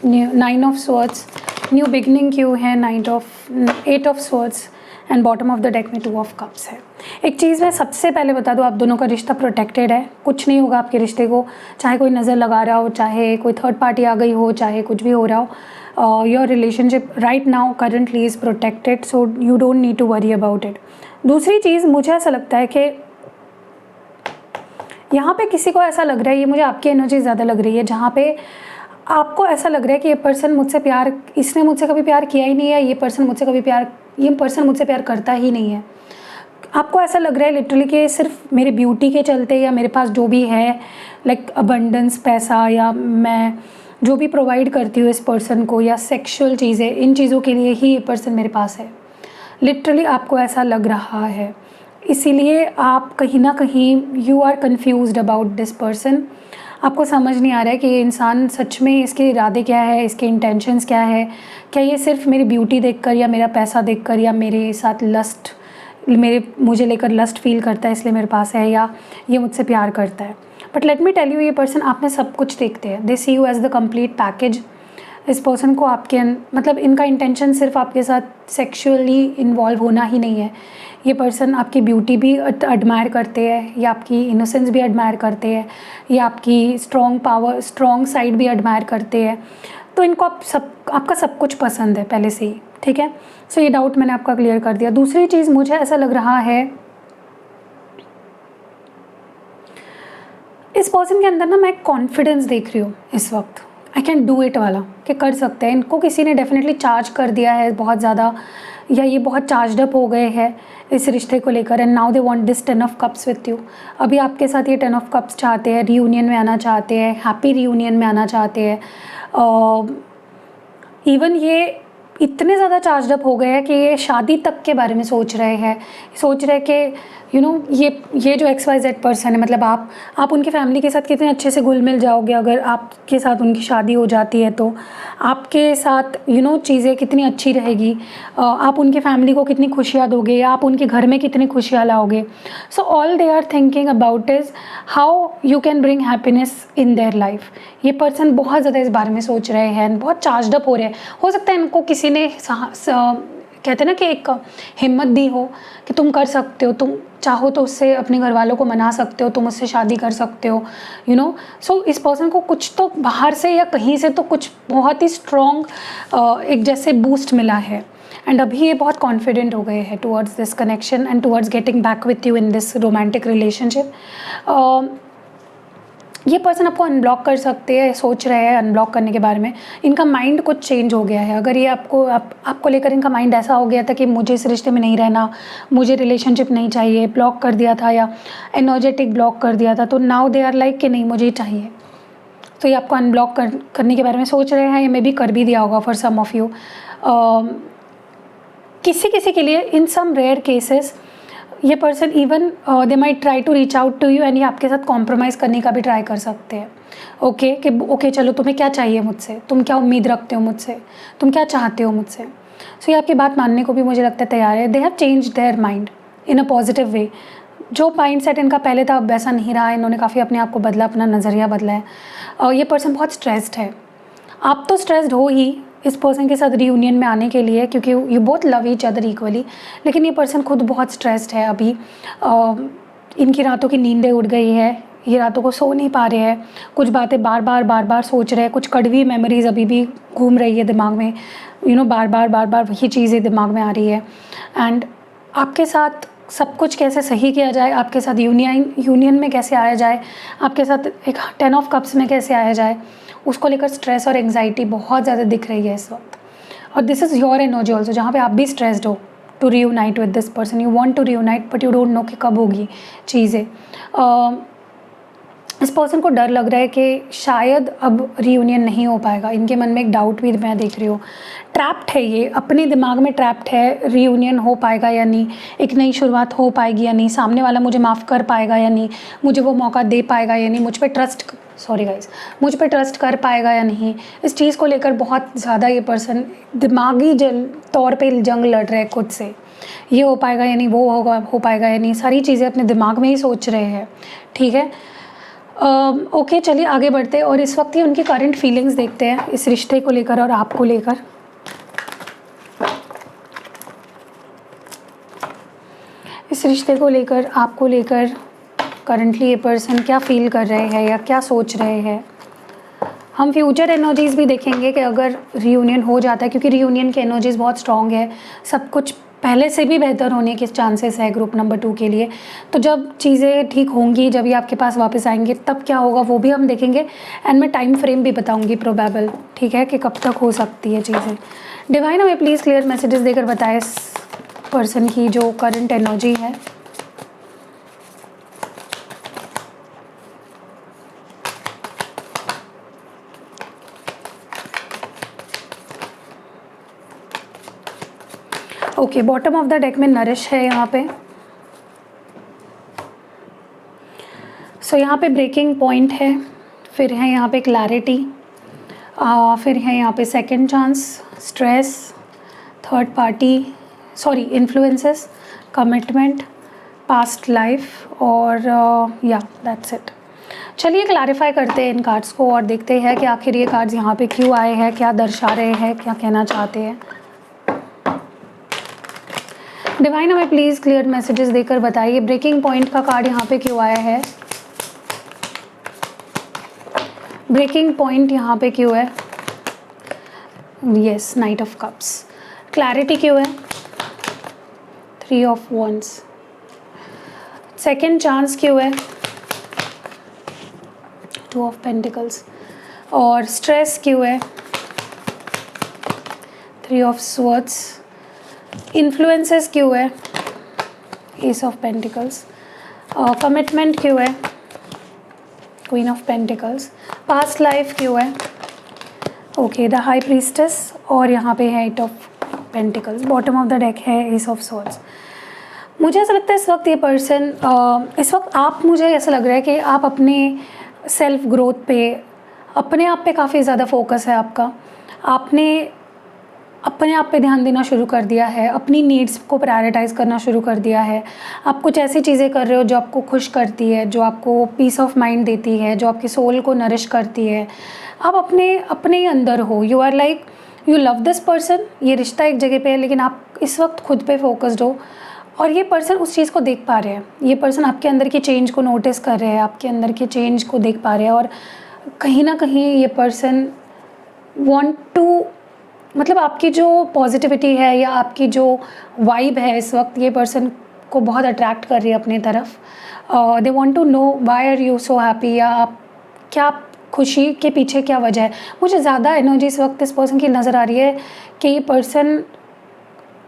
9 ऑफ स्वॉर्ड्स। न्यू बिगनिंग क्यों है? 8 of swords. And bottom of the deck में 2 ऑफ कप्स है। एक चीज़ मैं सबसे पहले बता दूँ, आप दोनों का रिश्ता प्रोटेक्टेड है, कुछ नहीं होगा आपके रिश्ते को, चाहे कोई नज़र लगा रहा हो, चाहे कोई थर्ड पार्टी आ गई हो, चाहे कुछ भी हो रहा हो। Your relationship right now currently is protected, so you don't need to worry about it. दूसरी चीज़, मुझे ऐसा लगता है कि यहाँ पे किसी को ऐसा लग रहा है, ये मुझे आपकी एनर्जी ज़्यादा लग रही है, जहाँ पे आपको ऐसा लग रहा है कि ये पर्सन मुझसे प्यार, इसने मुझसे कभी प्यार किया ही नहीं है, ये पर्सन मुझसे प्यार करता ही नहीं है। आपको ऐसा लग रहा है लिटरली कि सिर्फ मेरे ब्यूटी के चलते या मेरे पास जो भी है, लाइक अबंडेंस, पैसा, या मैं जो भी प्रोवाइड करती हूँ इस पर्सन को, या सेक्सुअल चीज़ें, इन चीज़ों के लिए ही ये पर्सन मेरे पास है। लिटरली आपको ऐसा लग रहा है, इसीलिए आप कहीं ना कहीं you are confused about this person. आपको समझ नहीं आ रहा है कि ये इंसान सच में, इसके इरादे क्या है, इसके इंटेंशंस क्या है। क्या ये सिर्फ मेरी ब्यूटी देखकर या मेरा पैसा देखकर या मेरे साथ मुझे लेकर लस्ट फील करता है इसलिए मेरे पास है, या ये मुझसे प्यार करता है। But let me tell you, ये पर्सन आप में सब कुछ देखते हैं। They see you as the complete package. इस पर्सन को आपके मतलब इनका इंटेंशन सिर्फ आपके साथ सेक्सुअली इन्वॉल्व होना ही नहीं है। ये पर्सन आपकी ब्यूटी भी एडमायर करते हैं, या आपकी इनोसेंस भी एडमायर करते हैं, या आपकी स्ट्रॉन्ग साइड भी एडमायर करते हैं। तो इनको आपका सब कुछ पसंद है पहले से ही, ठीक है। सो ये डाउट मैंने आपका क्लियर कर दिया। दूसरी चीज़, मुझे ऐसा लग रहा है इस पर्सन के अंदर ना, मैं कॉन्फिडेंस देख रही हूँ इस वक्त, आई कैन डू इट वाला, कि कर सकते हैं। इनको किसी ने डेफिनेटली चार्ज कर दिया है बहुत ज़्यादा, या ये बहुत चार्जड अप हो गए हैं इस रिश्ते को लेकर, and now they want this 10 of cups with you. अभी आपके साथ ये 10 ऑफ कप्स चाहते हैं, रीयूनियन में आना चाहते हैं, हैप्पी रीयूनियन में आना चाहते हैं। इवन ये इतने ज़्यादा चार्जड अप हो गए हैं कि ये शादी तक के बारे में सोच रहे हैं कि ये जो XYZ पर्सन है, मतलब आप उनकी फैमिली के साथ कितने अच्छे से घुल मिल जाओगे अगर आपके साथ उनकी शादी हो जाती है, तो आपके साथ चीज़ें कितनी अच्छी रहेगी, आप उनकी फैमिली को कितनी खुशियाँ दोगे, आप उनके घर में कितनी खुशियाँ लाओगे। So all they are thinking about is how you can bring happiness in their life. ये पर्सन बहुत ज़्यादा इस बारे में सोच रहे हैं, बहुत चार्जड अप हो रहे हैं। हो सकता है इनको किसी ने कहते हैं ना कि एक हिम्मत दी हो कि तुम कर सकते हो, तुम चाहो तो उससे अपने घर वालों को मना सकते हो, तुम उससे शादी कर सकते हो, सो इस पर्सन को कुछ तो बाहर से या कहीं से तो कुछ बहुत ही स्ट्रॉन्ग एक जैसे बूस्ट मिला है, एंड अभी ये बहुत कॉन्फिडेंट हो गए हैं towards this connection and towards getting back with you in this romantic relationship. ये पर्सन आपको अनब्लॉक कर सकते हैं, सोच रहे हैं अनब्लॉक करने के बारे में। इनका माइंड कुछ चेंज हो गया है। अगर ये आपको लेकर इनका माइंड ऐसा हो गया था कि मुझे इस रिश्ते में नहीं रहना, मुझे रिलेशनशिप नहीं चाहिए, ब्लॉक कर दिया था या एनर्जेटिक ब्लॉक कर दिया था, तो नाउ दे आर लाइक कि नहीं मुझे ही चाहिए। तो ये आपको अनब्लॉक करने के बारे में सोच रहे हैं। ये मे भी कर भी दिया होगा फॉर सम ऑफ यू। किसी के लिए इन सम रेयर केसेस ये person even they might try to reach out to you, and ये आपके साथ कॉम्प्रोमाइज़ करने का भी ट्राई कर सकते हैं। ओके चलो, तुम्हें क्या चाहिए मुझसे, तुम क्या उम्मीद रखते हो मुझसे, तुम क्या चाहते हो मुझसे। सो ये आपकी बात मानने को भी मुझे लगता है तैयार है। They have change their mind in a positive way. जो माइंड सेट इनका पहले था अब वैसा नहीं रहा। इन्होंने काफ़ी अपने आप को बदला, अपना नज़रिया बदला है। और ये पर्सन बहुत स्ट्रेस्ड है। आप तो स्ट्रेस्ड हो ही इस पर्सन के साथ रीयूनियन में आने के लिए, क्योंकि you both love each other equally, लेकिन ये पर्सन खुद बहुत स्ट्रेस्ड है अभी। इनकी रातों की नींदें उड़ गई है, ये रातों को सो नहीं पा रहे हैं, कुछ बातें बार बार सोच रहे हैं, कुछ कड़वी मेमोरीज अभी भी घूम रही है दिमाग में, बार बार वही चीज़ें दिमाग में आ रही है। एंड आपके साथ सब कुछ कैसे सही किया जाए, आपके साथ यूनियन में कैसे आया जाए, आपके साथ एक 10 ऑफ कप्स में कैसे आया जाए, उसको लेकर स्ट्रेस और एंग्जाइटी बहुत ज़्यादा दिख रही है इस वक्त। और this is your energy also, जहाँ पे आप भी स्ट्रेस्ड हो to reunite with this person. You want to reunite but you don't know कि कब होगी चीज़ें। इस पर्सन को डर लग रहा है कि शायद अब रीयूनियन नहीं हो पाएगा। इनके मन में एक डाउट भी मैं देख रही हूँ। ट्रैप्ड है, ये अपने दिमाग में ट्रैप्ड है, रीयूनियन हो पाएगा या नहीं, एक नई शुरुआत हो पाएगी या नहीं, सामने वाला मुझे माफ़ कर पाएगा या नहीं, मुझे वो मौका दे पाएगा या नहीं, मुझ पे ट्रस्ट कर पाएगा या नहीं। इस चीज़ को लेकर बहुत ज़्यादा ये पर्सन दिमागी तौर पर जंग लड़ रहे हैं खुद से। ये हो पाएगा या नहीं, वो हो पाएगा या नहीं, सारी चीज़ें अपने दिमाग में ही सोच रहे हैं। ठीक है, ओके, चलिए आगे बढ़ते हैं और इस वक्त ही उनकी करंट फीलिंग्स देखते हैं इस रिश्ते को लेकर और आपको लेकर। इस रिश्ते को लेकर, आपको लेकर करंटली ये पर्सन क्या फील कर रहे हैं या क्या सोच रहे हैं। हम फ्यूचर एनर्जीज़ भी देखेंगे कि अगर रीयूनियन हो जाता है, क्योंकि रीयूनियन की एनर्जीज़ बहुत स्ट्रॉन्ग है, सब कुछ पहले से भी बेहतर होने के चांसेस है ग्रुप नंबर 2 के लिए। तो जब चीज़ें ठीक होंगी, जब ये आपके पास वापस आएंगे, तब क्या होगा वो भी हम देखेंगे एंड मैं टाइम फ्रेम भी बताऊंगी प्रोबेबल, ठीक है, कि कब तक हो सकती है चीज़ें। डिवाइन हमें प्लीज़ क्लियर मैसेजेस देकर बताएं इस पर्सन की जो करंट एनर्जी है। Okay, bottom of the deck में नरिश है यहाँ पे। सो यहाँ पे ब्रेकिंग पॉइंट है, फिर है यहाँ पे क्लैरिटी, फिर है यहाँ पे second chance, stress, third party influences, commitment, past life और या दैट्स इट। चलिए क्लैरिफाई करते हैं इन कार्ड्स को और देखते हैं कि आखिर ये कार्ड्स यहाँ पे क्यों आए हैं, क्या दर्शा रहे हैं, क्या कहना चाहते हैं। डिवाइन हमें प्लीज़ क्लियर मैसेजेस देकर बताइए ब्रेकिंग पॉइंट का कार्ड यहाँ पे क्यों आया है, ब्रेकिंग पॉइंट यहाँ पे क्यों है। Yes, night of cups. Clarity क्यों है, 3 ऑफ वंस। सेकंड चांस क्यों है, 2 ऑफ पेंटिकल्स। और स्ट्रेस क्यों है, 3 ऑफ स्वॉर्ड्स। इन्फ्लुएंसेस क्यों है, एस ऑफ पेंटिकल्स। कमिटमेंट क्यों है, queen of pentacles. Past life क्यों है, ओके, द हाई प्रीस्टेस। और यहाँ पे है 8 of pentacles. Bottom of the deck है एस ऑफ स्वॉर्ड्स। मुझे ऐसा लगता है इस वक्त ये पर्सन, इस वक्त आप, मुझे ऐसा लग रहा है कि आप अपने सेल्फ ग्रोथ पे, अपने आप पे काफ़ी ज़्यादा फोकस है आपका। आपने अपने आप पे ध्यान देना शुरू कर दिया है, अपनी नीड्स को प्रायोरिटाइज़ करना शुरू कर दिया है। आप कुछ ऐसी चीज़ें कर रहे हो जो आपको खुश करती है, जो आपको पीस ऑफ माइंड देती है, जो आपकी सोल को नरिश करती है। आप अपने ही अंदर हो, you are like, you love this person. ये रिश्ता एक जगह पे है, लेकिन आप इस वक्त खुद पे फोकस्ड हो और ये पर्सन उस चीज़ को देख पा रहे हैं। ये पर्सन आपके अंदर की चेंज को नोटिस कर रहे हैं, आपके अंदर की चेंज को देख पा रहे हैं और कहीं ना कहीं ये पर्सन वांट टू, मतलब आपकी जो पॉजिटिविटी है या आपकी जो वाइब है इस वक्त, ये पर्सन को बहुत अट्रैक्ट कर रही है अपनी तरफ। They want to know why are you so happy, या आप क्या खुशी के पीछे क्या वजह है। मुझे ज़्यादा एनर्जी इस वक्त इस पर्सन की नज़र आ रही है कि ये पर्सन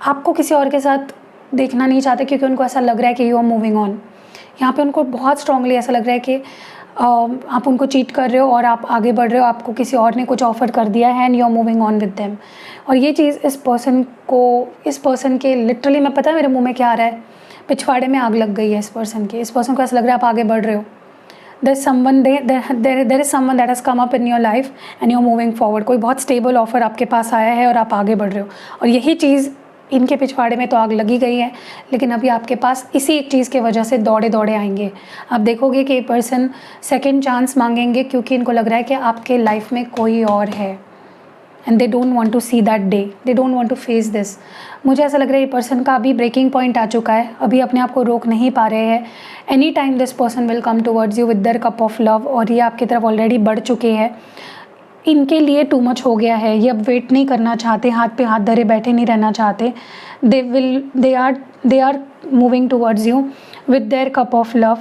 आपको किसी और के साथ देखना नहीं चाहते, क्योंकि उनको ऐसा लग रहा है कि यू आर मूविंग ऑन। यहाँ पे उनको बहुत स्ट्रांगली ऐसा लग रहा है कि आप उनको चीट कर रहे हो और आप आगे बढ़ रहे हो, आपको किसी और ने कुछ ऑफ़र कर दिया है and you are moving on with them. और ये चीज़ इस पर्सन के लिटरली, मैं पता है मेरे मुंह में क्या आ रहा है, पिछवाड़े में आग लग गई है इस पर्सन के। इस पर्सन को ऐसा लग रहा है आप आगे बढ़ रहे हो, there is someone that has come up in your life and you are moving forward. कोई बहुत स्टेबल ऑफर आपके पास आया है और आप आगे बढ़ रहे हो। और यही चीज़ इनके पिछवाड़े में तो आग लगी गई है, लेकिन अभी आपके पास इसी एक चीज़ की वजह से दौड़े दौड़े आएंगे। आप देखोगे कि ये पर्सन सेकंड चांस मांगेंगे, क्योंकि इनको लग रहा है कि आपके लाइफ में कोई और है and they don't want to see that day, they don't want to face this. मुझे ऐसा लग रहा है ये पर्सन का अभी ब्रेकिंग पॉइंट आ चुका है, अभी अपने आप को रोक नहीं पा रहे हैं। Any time this person will come towards you with their cup of love, और ये आपकी तरफ ऑलरेडी बढ़ चुके हैं। इनके लिए टू मच हो गया है, ये अब वेट नहीं करना चाहते, हाथ पे हाथ धरे बैठे नहीं रहना चाहते। They are moving towards you with their cup of love.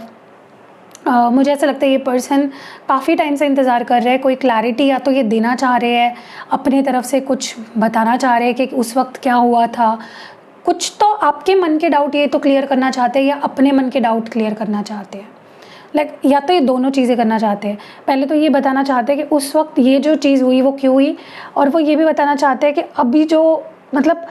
मुझे ऐसा लगता है ये पर्सन काफ़ी टाइम से इंतज़ार कर रहे हैं, कोई क्लैरिटी या तो ये देना चाह रहे हैं, अपनी तरफ से कुछ बताना चाह रहे हैं कि उस वक्त क्या हुआ था। कुछ तो आपके मन के डाउट ये तो क्लियर करना चाहते हैं या अपने मन के डाउट क्लियर करना चाहते हैं। या तो ये दोनों चीज़ें करना चाहते हैं। पहले तो ये बताना चाहते हैं कि उस वक्त ये जो चीज़ हुई वो क्यों हुई, और वो ये भी बताना चाहते हैं कि अभी जो मतलब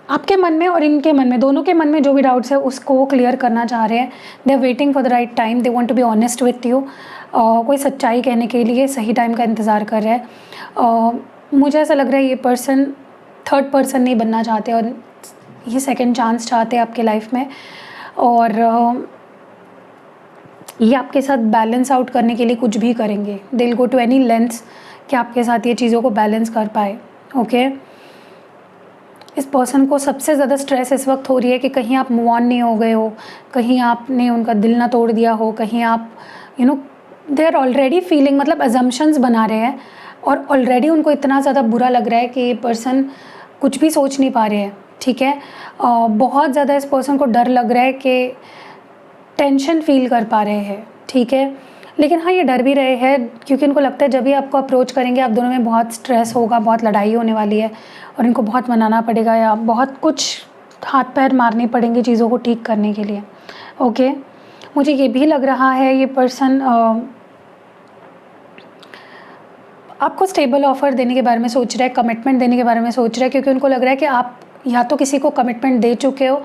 आपके मन में और इनके मन में, दोनों के मन में जो भी डाउट्स है उसको वो क्लियर करना चाह रहे हैं। They are waiting for the right time, they want to be honest with you. कोई सच्चाई कहने के लिए सही टाइम का इंतज़ार कर रहा है। मुझे ऐसा लग रहा है ये पर्सन थर्ड पर्सन नहीं बनना चाहते और ये सेकंड चांस चाहते हैं आपके लाइफ में, और ये आपके साथ बैलेंस आउट करने के लिए कुछ भी करेंगे। They will go to any lengths कि आपके साथ ये चीज़ों को बैलेंस कर पाए। ओके, इस पर्सन को सबसे ज़्यादा स्ट्रेस इस वक्त हो रही है कि कहीं आप मूव ऑन नहीं हो गए हो, कहीं आपने उनका दिल ना तोड़ दिया हो, कहीं आप दे आर ऑलरेडी फीलिंग, मतलब अजम्पशंस बना रहे हैं और ऑलरेडी उनको इतना ज़्यादा बुरा लग रहा है कि ये पर्सन कुछ भी सोच नहीं पा रहे हैं। ठीक है, बहुत ज़्यादा इस पर्सन को डर लग रहा है कि टेंशन फील कर पा रहे हैं। ठीक है, लेकिन हाँ ये डर भी रहे हैं क्योंकि इनको लगता है जब भी आपको अप्रोच करेंगे आप दोनों में बहुत स्ट्रेस होगा, बहुत लड़ाई होने वाली है और इनको बहुत मनाना पड़ेगा या बहुत कुछ हाथ पैर मारने पड़ेंगे चीज़ों को ठीक करने के लिए। ओके, मुझे ये भी लग रहा है ये पर्सन आपको स्टेबल ऑफ़र देने के बारे में सोच रहा है, कमिटमेंट देने के बारे में सोच रहा है, क्योंकि उनको लग रहा है कि आप या तो किसी को कमिटमेंट दे चुके हो,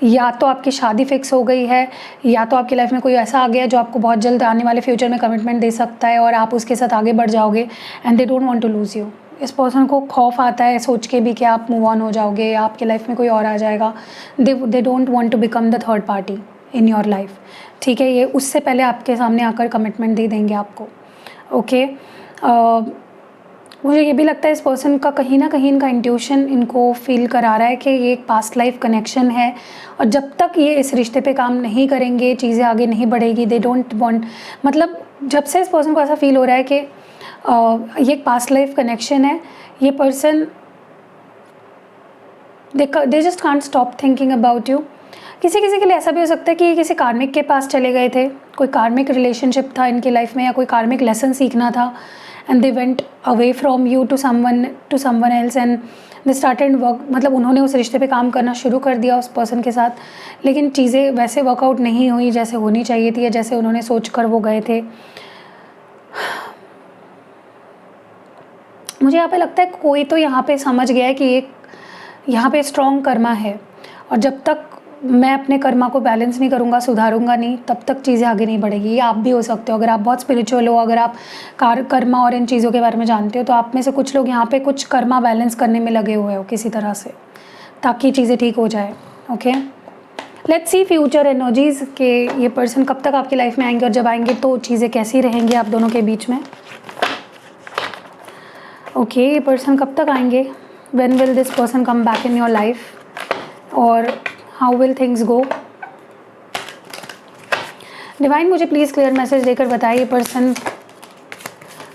या तो आपकी शादी फिक्स हो गई है, या तो आपकी लाइफ में कोई ऐसा आ गया जो आपको बहुत जल्द आने वाले फ्यूचर में कमिटमेंट दे सकता है और आप उसके साथ आगे बढ़ जाओगे and they don't want to lose you. इस पर्सन को खौफ आता है सोच के भी कि आप मूव ऑन हो जाओगे या आपकी लाइफ में कोई और आ जाएगा। They don't want to become the third party in your life. ठीक है, ये उससे पहले आपके सामने आकर कमिटमेंट दे देंगे आपको। ओके, मुझे ये भी लगता है इस पर्सन का कहीं ना कहीं इनका इंट्यूशन इनको फील करा रहा है कि ये एक पास्ट लाइफ कनेक्शन है और जब तक ये इस रिश्ते पे काम नहीं करेंगे चीज़ें आगे नहीं बढ़ेगी। दे डोंट वांट, मतलब जब से इस पर्सन को ऐसा फील हो रहा है कि ये एक पास्ट लाइफ कनेक्शन है, ये person they just can't stop thinking about you. किसी किसी के लिए ऐसा भी हो सकता है कि ये किसी कार्मिक के पास चले गए थे, कोई कार्मिक रिलेशनशिप था इनकी लाइफ में या कोई कार्मिक लेसन सीखना था and they went away from you to someone else and they started work, मतलब उन्होंने उस रिश्ते पे काम करना शुरू कर दिया उस पर्सन के साथ, लेकिन चीज़ें वैसे वर्कआउट नहीं हुई जैसे होनी चाहिए थी या जैसे उन्होंने सोच कर वो गए थे। मुझे यहाँ पे लगता है कोई तो यहाँ पे समझ गया है कि एक यहाँ पे स्ट्रॉन्ग कर्मा है और जब तक मैं अपने कर्मा को बैलेंस नहीं करूँगा, सुधारूंगा नहीं, तब तक चीज़ें आगे नहीं बढ़ेगी। ये आप भी हो सकते हो, अगर आप बहुत स्पिरिचुअल हो, अगर आप कर्मा और इन चीज़ों के बारे में जानते हो, तो आप में से कुछ लोग यहाँ पे कुछ कर्मा बैलेंस करने में लगे हुए हो किसी तरह से, ताकि चीज़ें ठीक हो जाए। Okay, let's see future energies के ये पर्सन कब तक आपकी लाइफ में आएंगे और जब आएंगे तो चीज़ें कैसी रहेंगी आप दोनों के बीच में। ओके, ये पर्सन कब तक आएंगे, when will this person come back in your life और how will things go. Divine मुझे प्लीज़ क्लियर मैसेज देकर बताइए ये पर्सन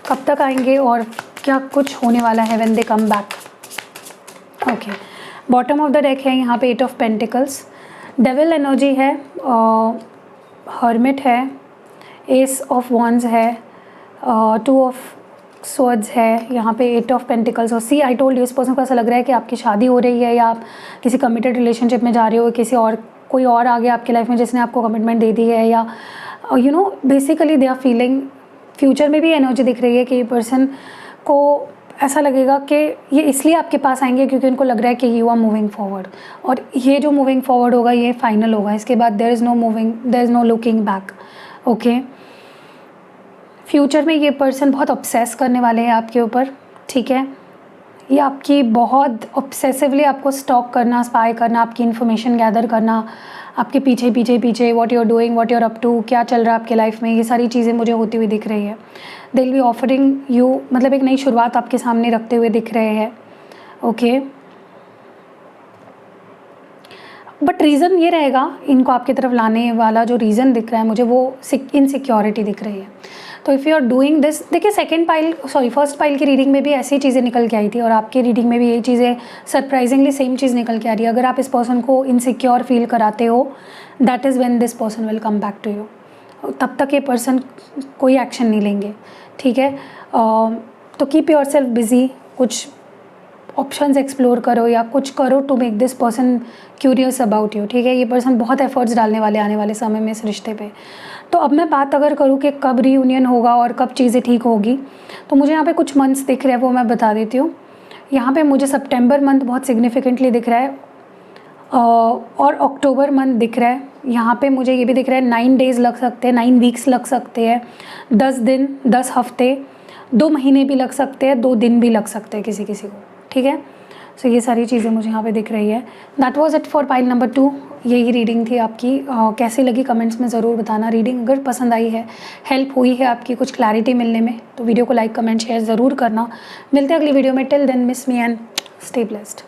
कब तक आएंगे और क्या कुछ होने वाला है when they come back. Okay, bottom of the deck है यहाँ पे 8 ऑफ पेंटिकल्स, डेविल एनर्जी है, हर्मिट है, एस ऑफ वॉन्ड्स है, 2 ऑफ स्वर्ड्स है, यहाँ पे 8 ऑफ पेंटिकल्स। और सी आई टोल्ड यू, इस पर्सन को ऐसा लग रहा है कि आपकी शादी हो रही है या आप किसी कमिटेड रिलेशनशिप में जा रहे हो, किसी और कोई और आ गया आपकी लाइफ में जिसने आपको कमिटमेंट दे दी है, या basically they are feeling. Future में भी एनर्जी दिख रही है कि ये पर्सन को ऐसा लगेगा कि ये इसलिए आपके पास आएंगे क्योंकि उनको लग रहा है कि यू आर मूविंग फॉरवर्ड, और ये जो मूविंग फॉरवर्ड होगा ये फाइनल होगा, इसके बाद there is no looking back. Okay, future में ये पर्सन बहुत ऑब्सेस करने वाले हैं आपके ऊपर। ठीक है, ये आपकी बहुत ऑब्सेसिवली आपको स्टॉक करना, स्पाई करना, आपकी इन्फॉर्मेशन गैदर करना, आपके पीछे पीछे पीछे what you are doing, what you are up to, क्या चल रहा है आपके लाइफ में, ये सारी चीज़ें मुझे होती हुई दिख रही है। दे विल बी ऑफरिंग यू, मतलब एक नई शुरुआत आपके सामने रखते हुए दिख रहे हैं। ओके, बट रीज़न ये रहेगा इनको आपकी तरफ लाने वाला, जो रीज़न दिख रहा है मुझे वो इनसिक्योरिटी दिख रही है। तो if you are doing this, देखिए फर्स्ट पाइल की रीडिंग में भी ऐसी चीज़ें निकल के आई थी और आपकी रीडिंग में भी यही चीज़ें सरप्राइजिंगली सेम चीज़ निकल के आ रही है। अगर आप इस पर्सन को इनसिक्योर फील कराते हो, that is when this person will come back to you. तब तक ये पर्सन कोई एक्शन नहीं लेंगे। ठीक है, तो कीप योर सेल्फ बिजी, कुछ ऑप्शंस एक्सप्लोर करो या कुछ करो to make this person curious about you. ठीक है, ये पर्सन बहुत एफर्ट्स डालने वाले आने वाले समय में इस रिश्ते पे। तो अब मैं बात अगर करूँ कि कब रीयूनियन होगा और कब चीज़ें ठीक होगी, तो मुझे यहाँ पे कुछ मंथ्स दिख रहे हैं, वो मैं बता देती हूँ। यहाँ पे मुझे सितंबर मंथ बहुत सिग्निफिकेंटली दिख रहा है और अक्टूबर मंथ दिख रहा है। यहाँ पे मुझे ये भी दिख रहा है 9 डेज़ लग सकते हैं, 9 वीक्स लग सकते हैं, 10 दिन, 10 हफ्ते, 2 महीने भी लग सकते हैं, 2 दिन भी लग सकते हैं किसी किसी को, ठीक है। सो ये सारी चीज़ें मुझे यहाँ पे दिख रही है। That was it for pile number 2। यही रीडिंग थी आपकी। कैसी लगी कमेंट्स में ज़रूर बताना। रीडिंग अगर पसंद आई है, हेल्प हुई है आपकी कुछ क्लैरिटी मिलने में, तो वीडियो को लाइक, कमेंट, शेयर ज़रूर करना। मिलते हैं अगली वीडियो में। Till then miss me and stay blessed.